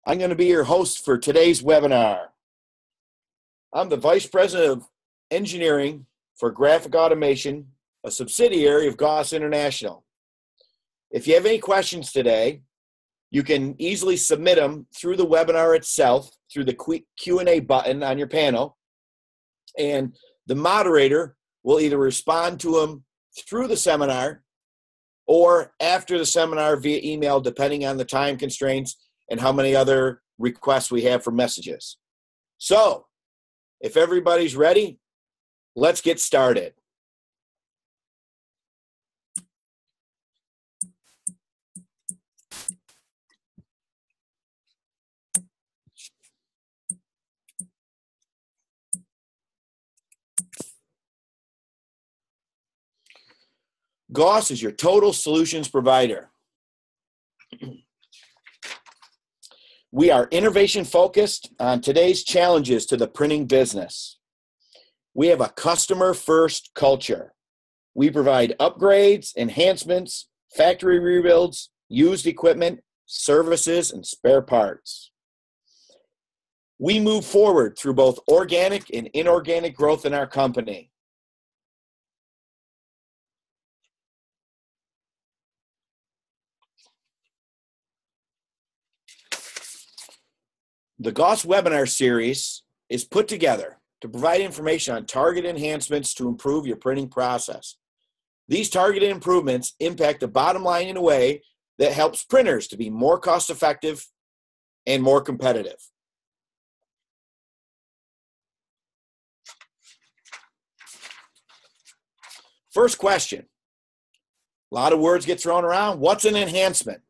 I'm going to be your host for today's webinar. I'm the Vice President of Engineering for Graphic Automation, a subsidiary of Goss International. If you have any questions today, you can easily submit them through the webinar itself, through the Q&A button on your panel, and the moderator will either respond to them through the seminar or after the seminar via email, depending on the time constraints and how many other requests we have for messages. So, if everybody's ready, let's get started. Goss is your total solutions provider. We are innovation focused on today's challenges to the printing business. We have a customer first culture. We provide upgrades, enhancements, factory rebuilds, used equipment, services, and spare parts. We move forward through both organic and inorganic growth in our company. The Goss webinar series is put together to provide information on targeted enhancements to improve your printing process. These targeted improvements impact the bottom line in a way that helps printers to be more cost effective and more competitive. First question. A lot of words get thrown around. What's an enhancement?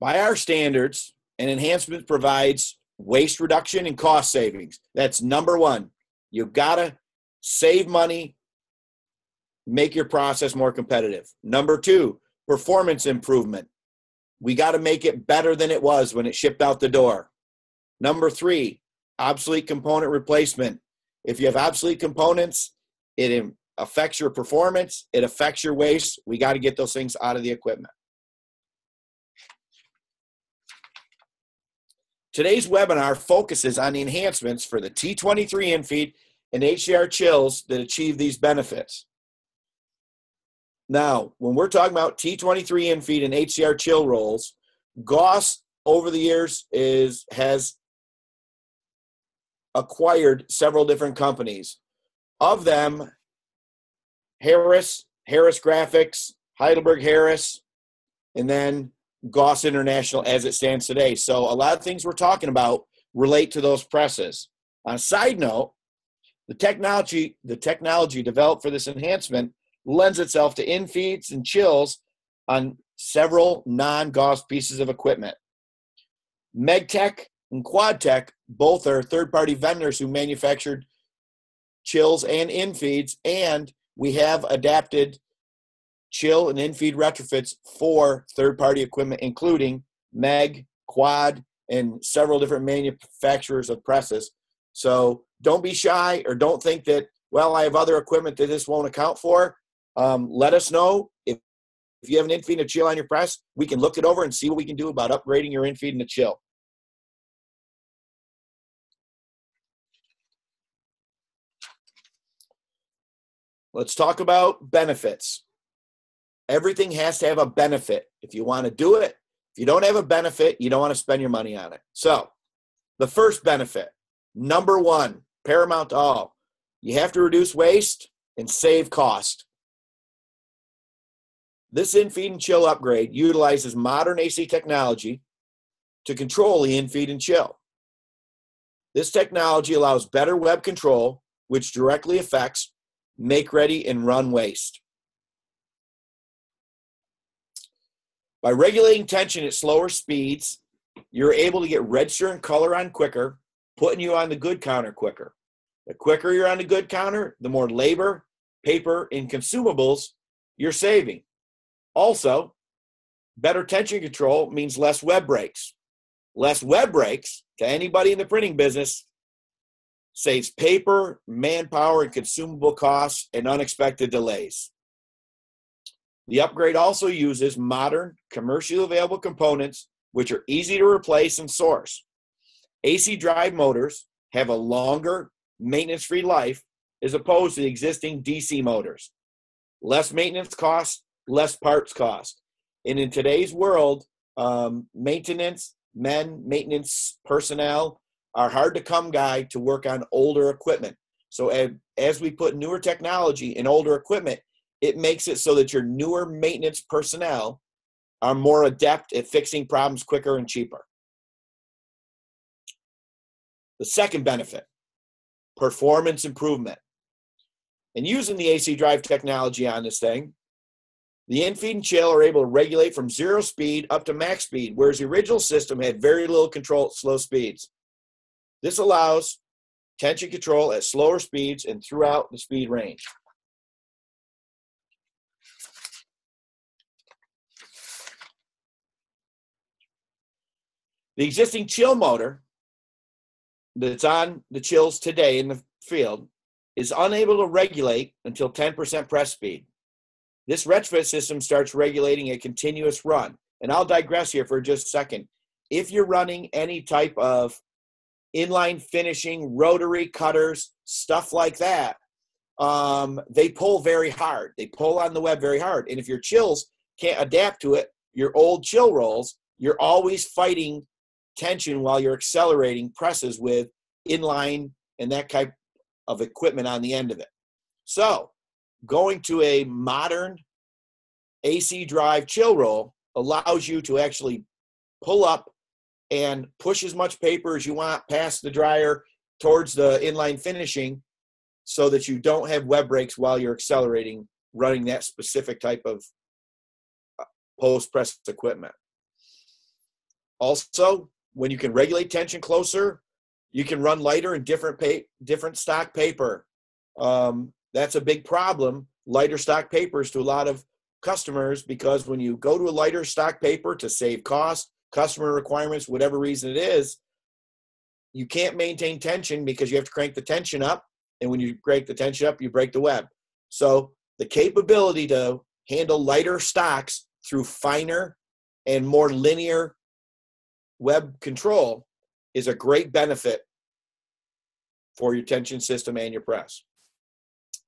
By our standards, an enhancement provides waste reduction and cost savings. That's number one. You've got to save money, make your process more competitive. Number two, performance improvement. We got to make it better than it was when it shipped out the door. Number three, obsolete component replacement. If you have obsolete components, it affects your performance, it affects your waste. We got to get those things out of the equipment. Today's webinar focuses on the enhancements for the T23 Infeed and HCR chills that achieve these benefits. Now, when we're talking about T23 Infeed and HCR chill rolls, Goss over the years has acquired several different companies. Of them, Harris Graphics, Heidelberg Harris, and then Goss International as it stands today. So a lot of things we're talking about relate to those presses. On a side note, the technology developed for this enhancement lends itself to infeeds and chills on several non-Goss pieces of equipment. MegTech and QuadTech both are third-party vendors who manufactured chills and infeeds, and we have adapted chill and infeed retrofits for third-party equipment, including Meg, Quad, and several different manufacturers of presses. So don't be shy or don't think that, well, I have other equipment that this won't account for. Let us know if you have an infeed and a chill on your press. We can look it over and see what we can do about upgrading your infeed and a chill. Let's talk about benefits. Everything has to have a benefit if you want to do it. If you don't have a benefit, you don't want to spend your money on it. So the first benefit, number one, paramount to all, you have to reduce waste and save cost. This infeed and chill upgrade utilizes modern AC technology to control the infeed and chill. This technology allows better web control, which directly affects make ready and run waste. By regulating tension at slower speeds, you're able to get register and color on quicker, putting you on the good counter quicker. The quicker you're on the good counter, the more labor, paper, and consumables you're saving. Also, better tension control means less web breaks. Less web breaks, to anybody in the printing business, saves paper, manpower, and consumable costs and unexpected delays. The upgrade also uses modern, commercially available components which are easy to replace and source. AC drive motors have a longer maintenance-free life as opposed to the existing DC motors. Less maintenance cost, less parts cost. And in today's world, maintenance personnel are hard to come by to work on older equipment. So as we put newer technology in older equipment, it makes it so that your newer maintenance personnel are more adept at fixing problems quicker and cheaper. The second benefit, performance improvement. And using the AC drive technology on this thing, the Infeed and Chill are able to regulate from 0 speed up to max speed, whereas the original system had very little control at slow speeds. This allows tension control at slower speeds and throughout the speed range. The existing chill motor that's on the chills today in the field is unable to regulate until 10% press speed. This retrofit system starts regulating a continuous run. And I'll digress here for just a second. If you're running any type of inline finishing, rotary cutters, stuff like that, they pull very hard. They pull on the web very hard. And if your chills can't adapt to it, your old chill rolls, you're always fighting tension while you're accelerating presses with inline and that type of equipment on the end of it. So going to a modern AC drive chill roll allows you to actually pull up and push as much paper as you want past the dryer towards the inline finishing so that you don't have web breaks while you're accelerating running that specific type of post-press equipment. Also, when you can regulate tension closer, you can run lighter and different stock paper. That's a big problem, lighter stock papers, to a lot of customers, because when you go to a lighter stock paper to save cost, customer requirements, whatever reason it is, you can't maintain tension because you have to crank the tension up. And when you crank the tension up, you break the web. So the capability to handle lighter stocks through finer and more linear web control is a great benefit for your tension system and your press.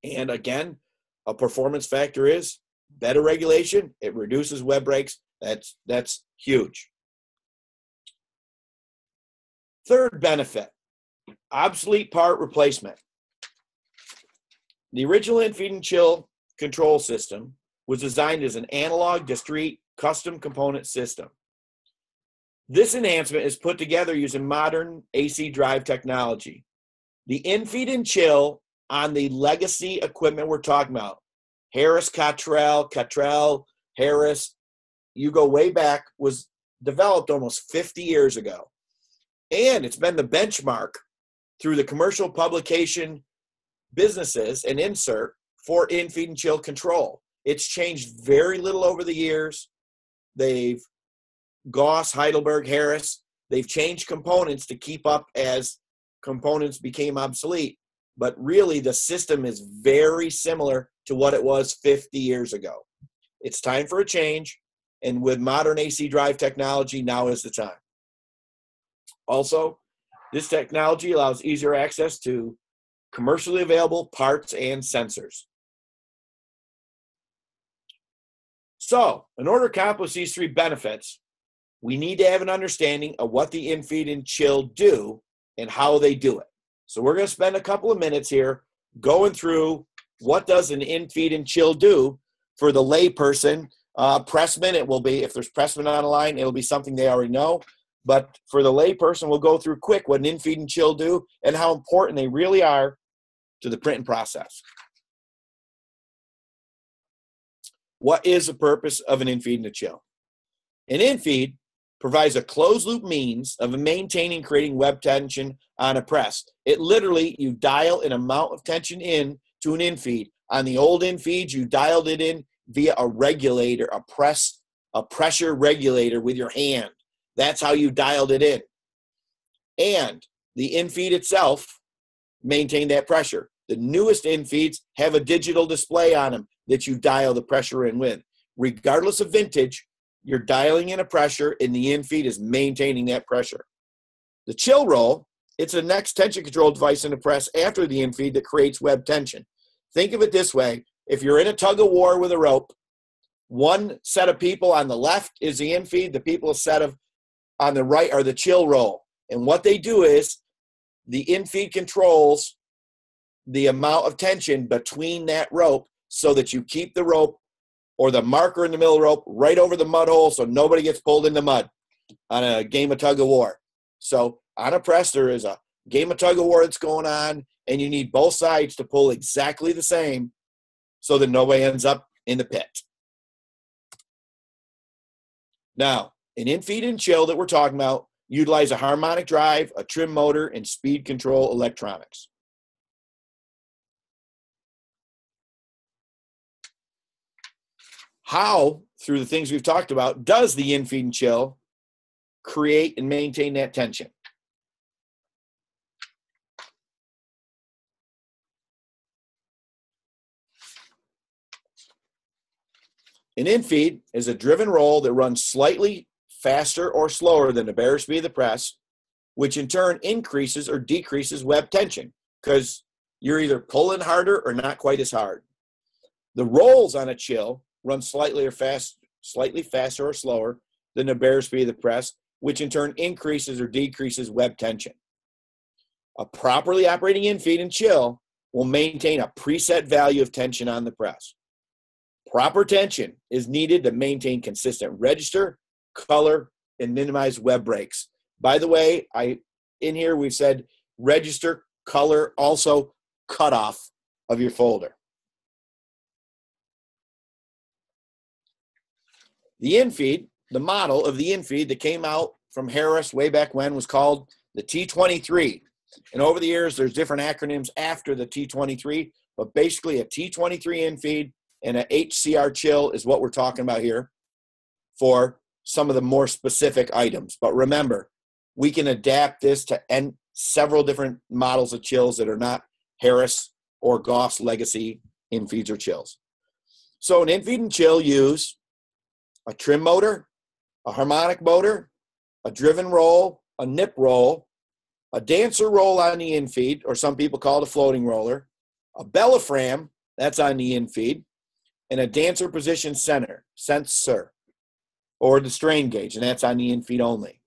And again, a performance factor is better regulation. It reduces web breaks. That's huge. Third benefit, obsolete part replacement. The original Infeed and Chill control system was designed as an analog, discrete, custom component system. This enhancement is put together using modern AC drive technology. The Infeed and Chill on the legacy equipment we're talking about, Harris, Cottrell, Harris, you go way back, was developed almost 50 years ago. And it's been the benchmark through the commercial publication businesses and insert for Infeed and Chill control. It's changed very little over the years. They've Goss, Heidelberg, Harris, they've changed components to keep up as components became obsolete. But really, the system is very similar to what it was 50 years ago. It's time for a change, and with modern AC drive technology, now is the time. Also, this technology allows easier access to commercially available parts and sensors. So, in order to accomplish these three benefits, we need to have an understanding of what the Infeed and Chill do and how they do it. So we're going to spend a couple of minutes here going through what does an Infeed and Chill do for the layperson. Pressman, it will be, if there's pressman on the line, it'll be something they already know. But for the layperson, we'll go through quick what an Infeed and Chill do and how important they really are to the printing process. What is the purpose of an Infeed and a Chill? An Infeed provides a closed-loop means of maintaining and creating web tension on a press. It literally, you dial an amount of tension in to an Infeed. On the old Infeeds, you dialed it in via a regulator, a pressure regulator with your hand. That's how you dialed it in. And the Infeed itself maintained that pressure. The newest Infeeds have a digital display on them that you dial the pressure in with. Regardless of vintage, you're dialing in a pressure, and the infeed is maintaining that pressure. The chill roll, it's the next tension control device in the press after the infeed that creates web tension. Think of it this way. If you're in a tug of war with a rope, one set of people on the left is the infeed, the people on the right are the chill roll. And what they do is the infeed controls the amount of tension between that rope so that you keep the rope or the marker in the middle of the rope right over the mud hole so nobody gets pulled in the mud on a game of tug of war. So on a press, there is a game of tug of war that's going on, and you need both sides to pull exactly the same so that nobody ends up in the pit. Now, an infeed and chill that we're talking about utilize a harmonic drive, a trim motor, and speed control electronics. How, through the things we've talked about, does the infeed and chill create and maintain that tension? An infeed is a driven roll that runs slightly faster or slower than the bearer speed of the press, which in turn increases or decreases web tension because you're either pulling harder or not quite as hard. The rolls on a chill run slightly faster or slower than the bearer speed of the press, which in turn increases or decreases web tension. A properly operating infeed and chill will maintain a preset value of tension on the press. Proper tension is needed to maintain consistent register, color, and minimize web breaks. By the way, in here we've said register, color, also cutoff of your folder. The infeed, the model of the infeed that came out from Harris way back when was called the T23. And over the years, there's different acronyms after the T23, but basically a T23 infeed and a HCR chill is what we're talking about here for some of the more specific items. But remember, we can adapt this to several different models of chills that are not Harris or Goss legacy infeeds or chills. So an infeed and chill use a trim motor, a harmonic motor, a driven roll, a nip roll, a dancer roll on the infeed, or some people call it a floating roller, a bellafram, that's on the infeed, and a dancer position sensor, or the strain gauge, and that's on the infeed only.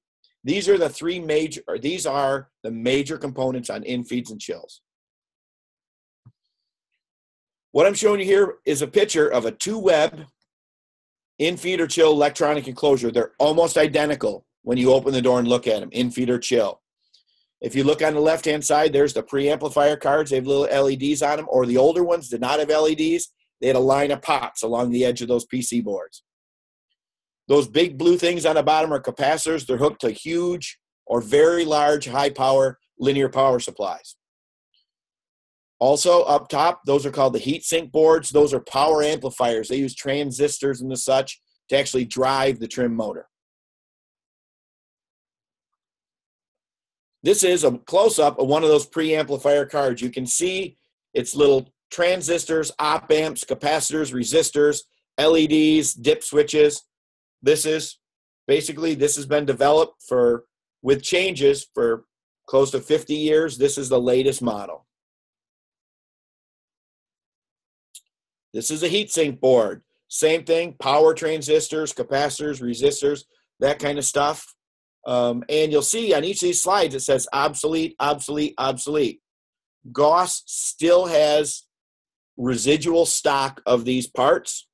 These are the major components on infeeds and chills. What I'm showing you here is a picture of a two-web infeed or chill electronic enclosure. They're almost identical when you open the door and look at them, infeed or chill. If you look on the left-hand side, there's the preamplifier cards. They have little LEDs on them, or the older ones did not have LEDs. They had a line of pots along the edge of those PC boards. Those big blue things on the bottom are capacitors. They're hooked to huge or very large high-power linear power supplies. Also, up top, those are called the heat sink boards. Those are power amplifiers. They use transistors and the such to actually drive the trim motor. This is a close-up of one of those preamplifier cards. You can see its little transistors, op amps, capacitors, resistors, LEDs, dip switches. This has been developed with changes for close to 50 years. This is the latest model. This is a heatsink board. Same thing, power transistors, capacitors, resistors, that kind of stuff. And you'll see on each of these slides, it says obsolete, obsolete, obsolete. Goss still has residual stock of these parts,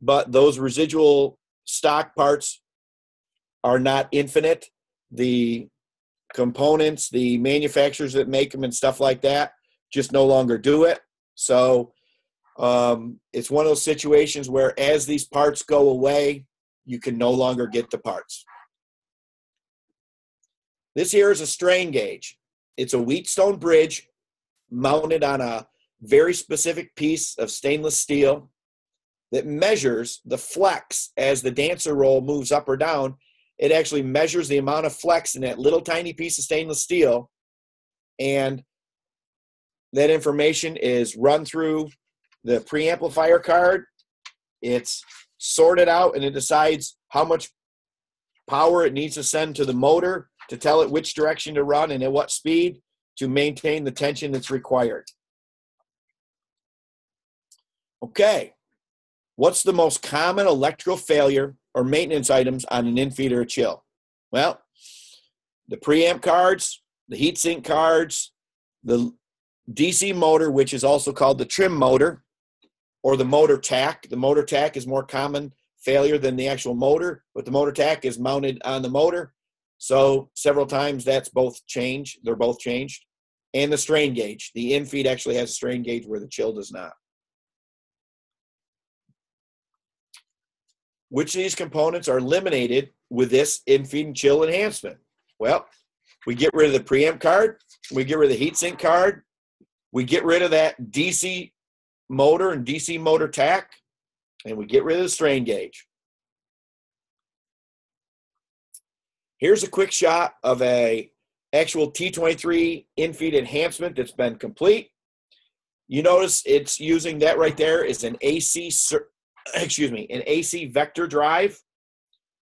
but those residual stock parts are not infinite. The components, the manufacturers that make them and stuff like that just no longer do it. So it's one of those situations where as these parts go away, you can no longer get the parts. This here is a strain gauge. It's a Wheatstone bridge mounted on a very specific piece of stainless steel that measures the flex as the dancer roll moves up or down. It actually measures the amount of flex in that little tiny piece of stainless steel, and that information is run through the preamplifier card. It's sorted out, and it decides how much power it needs to send to the motor to tell it which direction to run and at what speed to maintain the tension that's required. Okay, what's the most common electrical failure or maintenance items on an infeed or a chill? Well, the preamp cards, the heatsink cards, the DC motor, which is also called the trim motor, or the motor tack. The motor tack is more common failure than the actual motor, but the motor tack is mounted on the motor. So several times that's both changed. They're both changed. And the strain gauge. The infeed actually has a strain gauge where the chill does not. Which of these components are eliminated with this infeed and chill enhancement? Well, we get rid of the preamp card. We get rid of the heatsink card. We get rid of that DC motor and DC motor tack. And we get rid of the strain gauge. Here's a quick shot of a actual T23 Infeed enhancement that's been complete. You notice it's using that right there is an AC vector drive.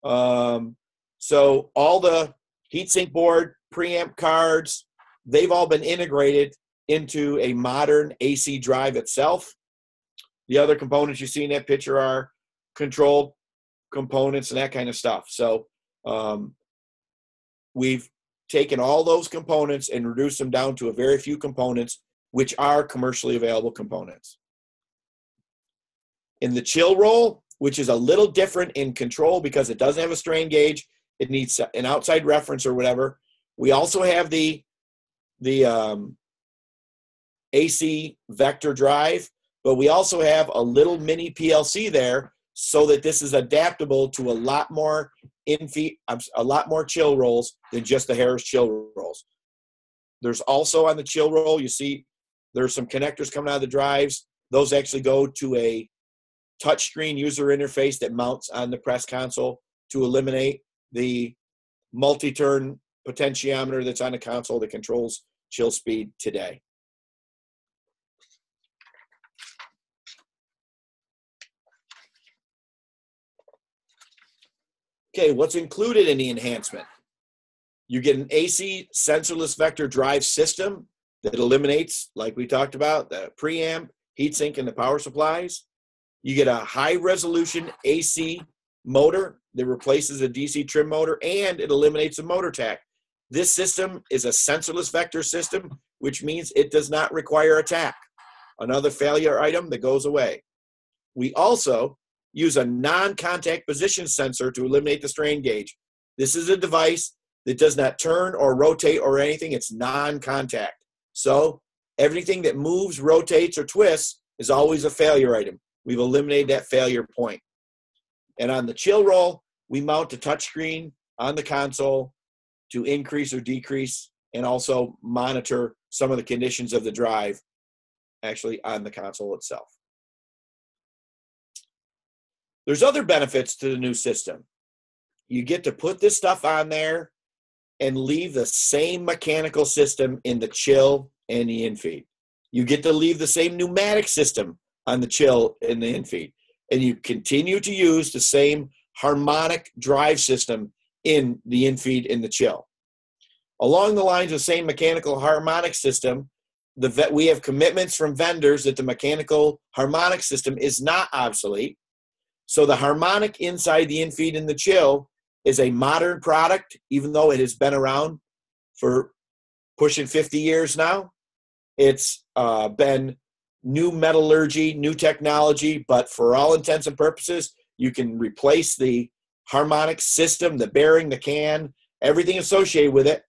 So all the heatsink board, preamp cards, they've all been integrated into a modern AC drive itself. The other components you see in that picture are control components and that kind of stuff. So we've taken all those components and reduced them down to a very few components, which are commercially available components. In the chill roll, which is a little different in control because it doesn't have a strain gauge, it needs an outside reference or whatever. We also have the AC vector drive, but we also have a little mini PLC there so that this is adaptable to a lot more chill rolls than just the Harris chill rolls. There's also on the chill roll, you see there's some connectors coming out of the drives. Those actually go to a touchscreen user interface that mounts on the press console to eliminate the multi-turn potentiometer that's on the console that controls chill speed today. Okay, what's included in the enhancement? You get an AC sensorless vector drive system that eliminates, like we talked about, the preamp, heatsink, and the power supplies. You get a high-resolution AC motor that replaces a DC trim motor, and it eliminates the motor tack. This system is a sensorless vector system, which means it does not require a tack. Another failure item that goes away. We also use a non-contact position sensor to eliminate the strain gauge. This is a device that does not turn or rotate or anything. It's non-contact. So everything that moves, rotates, or twists is always a failure item. We've eliminated that failure point. And on the chill roll, we mount a touchscreen on the console to increase or decrease and also monitor some of the conditions of the drive actually on the console itself. There's other benefits to the new system. You get to put this stuff on there and leave the same mechanical system in the chill and the infeed. You get to leave the same pneumatic system on the chill and the infeed. And you continue to use the same harmonic drive system in the infeed and the chill. Along the lines of the same mechanical harmonic system, we have commitments from vendors that the mechanical harmonic system is not obsolete. So the harmonic inside the infeed and the chill is a modern product, even though it has been around for pushing 50 years now. It's been new metallurgy, new technology, but for all intents and purposes, you can replace the harmonic system, the bearing, the can, everything associated with it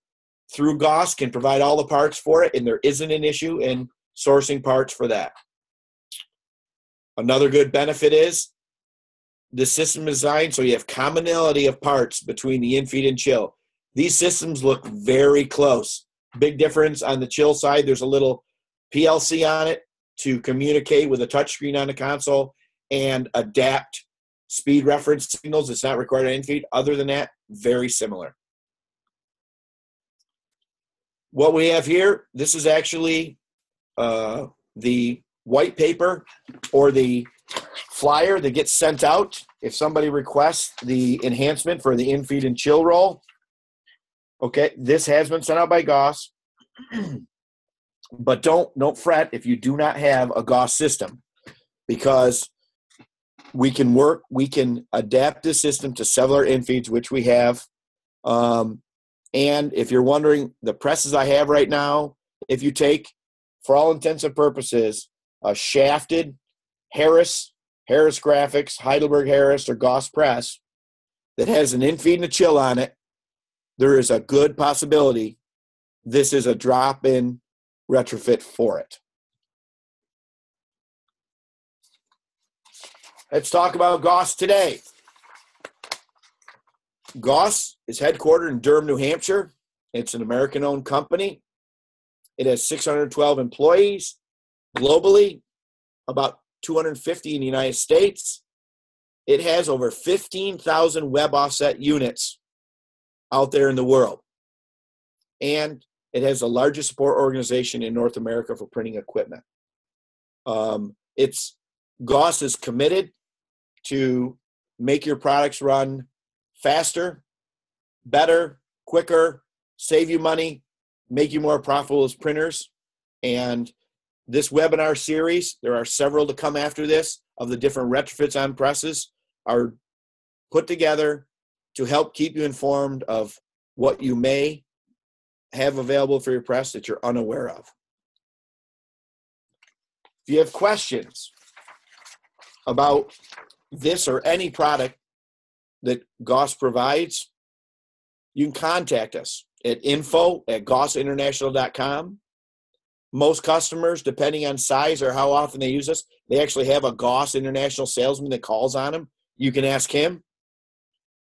through Goss can provide all the parts for it, and there isn't an issue in sourcing parts for that. Another good benefit is the system is designed so you have commonality of parts between the infeed and chill. These systems look very close. Big difference on the chill side, there's a little PLC on it to communicate with a touchscreen on the console and adapt speed reference signals. It's not required on infeed. Other than that, very similar. What we have here, this is actually the white paper or the flyer that gets sent out if somebody requests the enhancement for the infeed and chill roll, okay, this has been sent out by Goss. But don't fret if you do not have a Goss system, because we can adapt this system to several infeeds, which we have. And if you're wondering, the presses I have right now, if you take, for all intents and purposes, a shafted Harris Graphics, Heidelberg Harris, or Goss press that has an infeed and a chill on it, there is a good possibility this is a drop-in retrofit for it. Let's talk about Goss today. Goss is headquartered in Durham, New Hampshire. It's an American-owned company. It has 612 employees globally, about 250 in the United States. It has over 15,000 web offset units out there in the world. And it has the largest support organization in North America for printing equipment. Goss is committed to make your products run faster, better, quicker, save you money, make you more profitable as printers. And this webinar series, there are several to come after this, of the different retrofits on presses, are put together to help keep you informed of what you may have available for your press that you're unaware of. If you have questions about this or any product that Goss provides, you can contact us at info@gossinternational.com. Most customers, depending on size or how often they use us, they actually have a Goss International salesman that calls on them. You can ask him.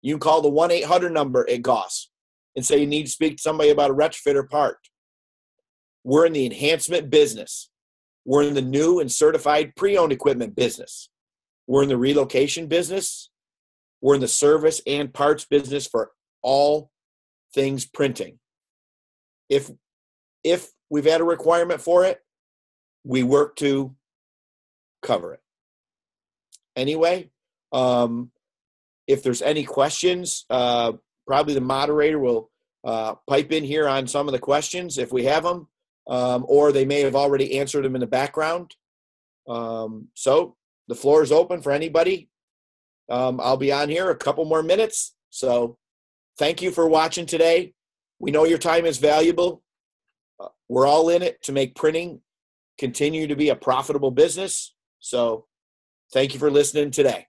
You can call the 1-800 number at Goss and say you need to speak to somebody about a retrofit or part. We're in the enhancement business. We're in the new and certified pre-owned equipment business. We're in the relocation business. We're in the service and parts business for all things printing. If we've had a requirement for it, we work to cover it. Anyway, if there's any questions, probably the moderator will pipe in here on some of the questions if we have them, or they may have already answered them in the background. So the floor is open for anybody. I'll be on here a couple more minutes. So thank you for watching today. We know your time is valuable. We're all in it to make printing continue to be a profitable business. So thank you for listening today.